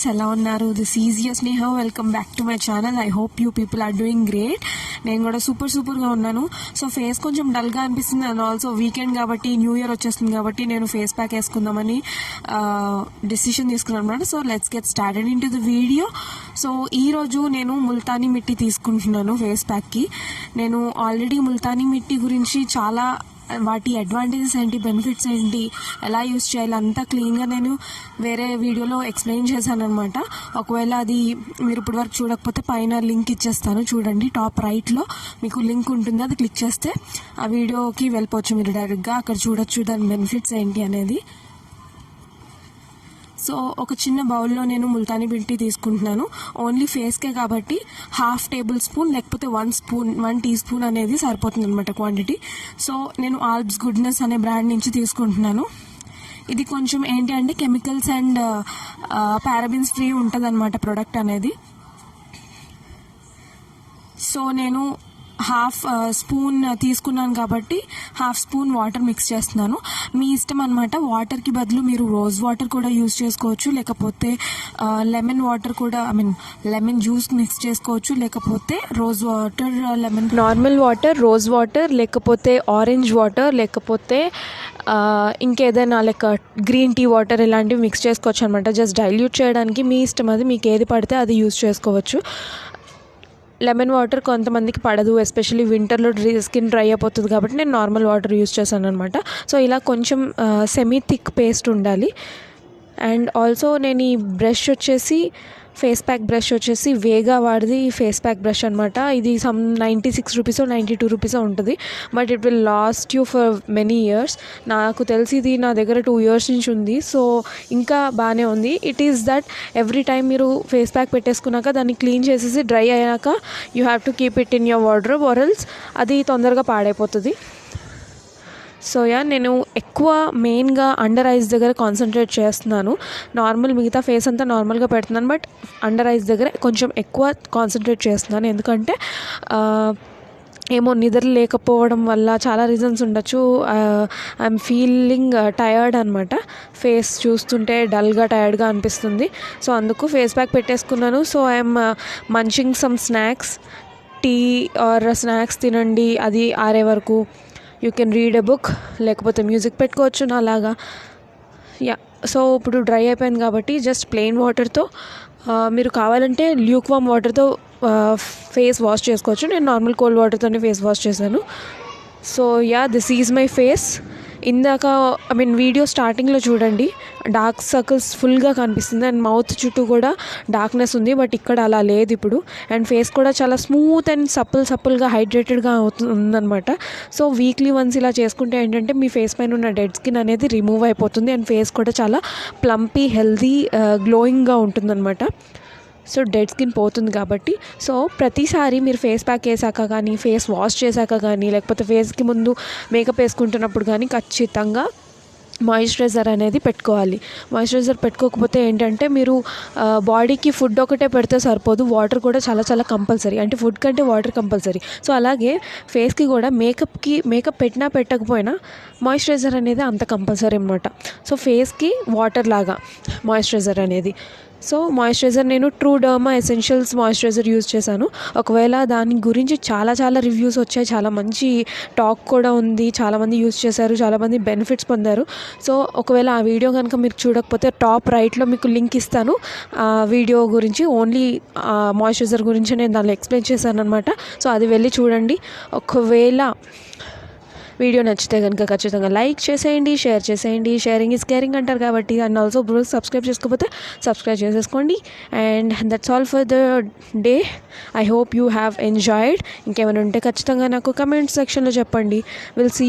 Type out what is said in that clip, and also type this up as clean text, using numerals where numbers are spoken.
Guys, ఎలా ఉన్నారు? This is your Sneha. Welcome back to my channel. I hope you people are doing great. నేను కూడా సూపర్గా ఉన్నాను. సో ఫేస్ కొంచెం డల్గా అనిపిస్తుంది అండ్ ఆల్సో వీకెండ్ కాబట్టి, న్యూ ఇయర్ వచ్చేస్తుంది కాబట్టి నేను ఫేస్ ప్యాక్ వేసుకుందామని డిసిషన్ తీసుకున్నాను అనమాట. So let's get started into the video. So ఈరోజు నేను ముల్తానీ మిట్టి తీసుకుంటున్నాను ఫేస్ ప్యాక్కి. నేను ఆల్రెడీ ముల్తానీ మిట్టి గురించి చాలా, వాటి అడ్వాంటేజెస్ ఏంటి, బెనిఫిట్స్ ఏంటి, ఎలా యూస్ చేయాలి అంతా క్లీన్గా నేను వేరే వీడియోలో ఎక్స్ప్లెయిన్ చేశాను అనమాట. ఒకవేళ అది మీరు ఇప్పటి వరకు చూడకపోతే పైన లింక్ ఇచ్చేస్తాను, చూడండి. టాప్ రైట్లో మీకు లింక్ ఉంటుంది, అది క్లిక్ చేస్తే ఆ వీడియోకి వెళ్ళిపోవచ్చు మీరు డైరెక్ట్గా. అక్కడ చూడొచ్చు దాని బెనిఫిట్స్ ఏంటి అనేది. సో ఒక చిన్న బౌల్లో నేను ముల్తానీ మిట్టి తీసుకుంటున్నాను. ఓన్లీ ఫేస్కే కాబట్టి 1/2 టేబుల్ స్పూన్ లేకపోతే 1 టీ స్పూన్ అనేది సరిపోతుంది అనమాట క్వాంటిటీ. సో నేను ఆల్బ్స్ గుడ్నెస్ అనే బ్రాండ్ నుంచి తీసుకుంటున్నాను. ఇది కొంచెం ఏంటి అంటే కెమికల్స్ అండ్ పారాబిన్స్ ఫ్రీ ఉంటుంది అనమాట ప్రోడక్ట్ అనేది. సో నేను 1/2 స్పూన్ తీసుకున్నాను కాబట్టి 1/2 స్పూన్ వాటర్ మిక్స్ చేస్తున్నాను. మీ ఇష్టం అనమాట. వాటర్కి బదులు మీరు రోజ్ వాటర్ కూడా యూజ్ చేసుకోవచ్చు, లేకపోతే లెమన్ వాటర్ కూడా, లెమన్ జ్యూస్ మిక్స్ చేసుకోవచ్చు, లేకపోతే rose water, lemon normal water, rose water, లేకపోతే ఆరెంజ్ వాటర్, లేకపోతే ఇంకేదైనా లైక్ గ్రీన్ టీ వాటర్, ఇలాంటివి మిక్స్ చేసుకోవచ్చు అనమాట. జస్ట్ డైల్యూట్ చేయడానికి మీ ఇష్టం, అది మీకు ఏది పడితే అది యూజ్ చేసుకోవచ్చు. లెమన్ వాటర్ కొంతమందికి పడదు, ఎస్పెషల్లీ వింటర్లో స్కిన్ డ్రై అయిపోతుంది కాబట్టి నేను నార్మల్ వాటర్ యూజ్ చేశాను అనమాట. సో ఇలా కొంచెం సెమీ థిక్ పేస్ట్ ఉండాలి. అండ్ ఆల్సో నేను ఈ బ్రష్ వచ్చేసి ఫేస్ ప్యాక్ బ్రష్ వచ్చేసి వేగా వాడిది ఫేస్ ప్యాక్ బ్రష్ అనమాట. ఇది సమ్ 96 రూపీసో 92 రూపీసో ఉంటుంది, but it will last you for many years. నాకు తెలిసి ఇది నా దగ్గర 2 years నుంచి ఉంది. సో ఇంకా బాగానే ఉంది. It is that every time మీరు ఫేస్ ప్యాక్ పెట్టేసుకున్నాక దాన్ని క్లీన్ చేసేసి డ్రై అయ్యాక you have to keep it in your wardrobe or else అది తొందరగా పాడైపోతుంది. సో నేను ఎక్కువ మెయిన్గా అండర్ ఐస్ దగ్గర కాన్సన్ట్రేట్ చేస్తున్నాను. నార్మల్ మిగతా ఫేస్ అంతా నార్మల్గా పెడుతున్నాను, బట్ అండర్ ఐస్ దగ్గర కొంచెం ఎక్కువ కాన్సన్ట్రేట్ చేస్తున్నాను. ఎందుకంటే ఏమో నిద్ర లేకపోవడం వల్ల చాలా రీజన్స్ ఉండొచ్చు. ఐఎమ్ ఫీలింగ్ టయర్డ్ అనమాట. ఫేస్ చూస్తుంటే డల్గా టయర్డ్గా అనిపిస్తుంది. సో అందుకు ఫేస్ ప్యాక్ పెట్టేసుకున్నాను. So I'm munching some snacks. Tea or snacks తినండి, అది ఆరే వరకు. You can read a book, లేకపోతే మ్యూజిక్ పెట్టుకోవచ్చు నాలాగా. సో ఇప్పుడు డ్రై అయిపోయింది కాబట్టి జస్ట్ ప్లెయిన్ వాటర్తో, మీరు కావాలంటే ల్యూక్ వామ్ వాటర్తో ఫేస్ వాష్ చేసుకోవచ్చు. నేను నార్మల్ కోల్డ్ వాటర్తోనే ఫేస్ వాష్ చేశాను. So this is my face. ఇందాక వీడియో స్టార్టింగ్లో చూడండి, డార్క్ సర్కిల్స్ ఫుల్గా కనిపిస్తుంది అండ్ మౌత్ చుట్టూ కూడా డార్క్నెస్ ఉంది, బట్ ఇక్కడ అలా లేదు ఇప్పుడు. అండ్ ఫేస్ కూడా చాలా స్మూత్ అండ్ సప్పుల్గా హైడ్రేటెడ్గా ఉందన్నమాట. సో వీక్లీ వన్స్ ఇలా చేసుకుంటే ఏంటంటే మీ ఫేస్ పైన ఉన్న డెడ్ స్కిన్ అనేది రిమూవ్ అయిపోతుంది అండ్ ఫేస్ కూడా చాలా ప్లంపీ, హెల్దీ, గ్లోయింగ్గా ఉంటుందన్నమాట. సో డెడ్ స్కిన్ పోతుంది కాబట్టి. సో ప్రతిసారి మీరు ఫేస్ ప్యాక్ వేసాక కానీ, ఫేస్ వాష్ చేశాక కానీ, లేకపోతే ఫేస్కి ముందు మేకప్ వేసుకుంటున్నప్పుడు కానీ ఖచ్చితంగా మాయిశ్చరైజర్ అనేది పెట్టుకోవాలి. మాయిశ్చరైజర్ పెట్టుకోకపోతే ఏంటంటే మీరు బాడీకి ఫుడ్ ఒకటే పెడితే సరిపోదు, వాటర్ కూడా చాలా కంపల్సరీ. అంటే ఫుడ్ కంటే వాటర్ కంపల్సరీ. సో అలాగే ఫేస్కి కూడా మేకప్ పెట్టినా పెట్టకపోయినా మాయిశ్చరైజర్ అనేది అంత కంపల్సరీ అనమాట. సో ఫేస్కి వాటర్ లాగా మాయిశ్చరైజర్ అనేది. సో మాయిశ్చరైజర్ నేను true derma essentials moisturiser use చేశాను. ఒకవేళ దాని గురించి చాలా రివ్యూస్ వచ్చాయి, చాలా మంచి టాక్ కూడా ఉంది, చాలామంది యూజ్ చేశారు, చాలామంది బెనిఫిట్స్ పొందారు. సో ఒకవేళ ఆ వీడియో కనుక మీరు చూడకపోతే టాప్ రైట్లో మీకు లింక్ ఇస్తాను. ఆ వీడియో గురించి, ఓన్లీ మాయిశ్చరైజర్ గురించి నేను దానిలో ఎక్స్ప్లెయిన్ చేశాను అనమాట. సో అది వెళ్ళి చూడండి. ఒకవేళ వీడియో నచ్చితే కనుక ఖచ్చితంగా లైక్ చేసేయండి, షేర్ చేసేయండి. షేరింగ్ ఈజ్ కేరింగ్ అంటారు కాబట్టి. అండ్ ఆల్సో సబ్స్క్రైబ్ చేసుకోకపోతే సబ్స్క్రైబ్ చేసేసుకోండి. And that's all for the day. I hope you have enjoyed. ఇంకేమైనా ఉంటే ఖచ్చితంగా నాకు కమెంట్ సెక్షన్లో చెప్పండి. Will see you.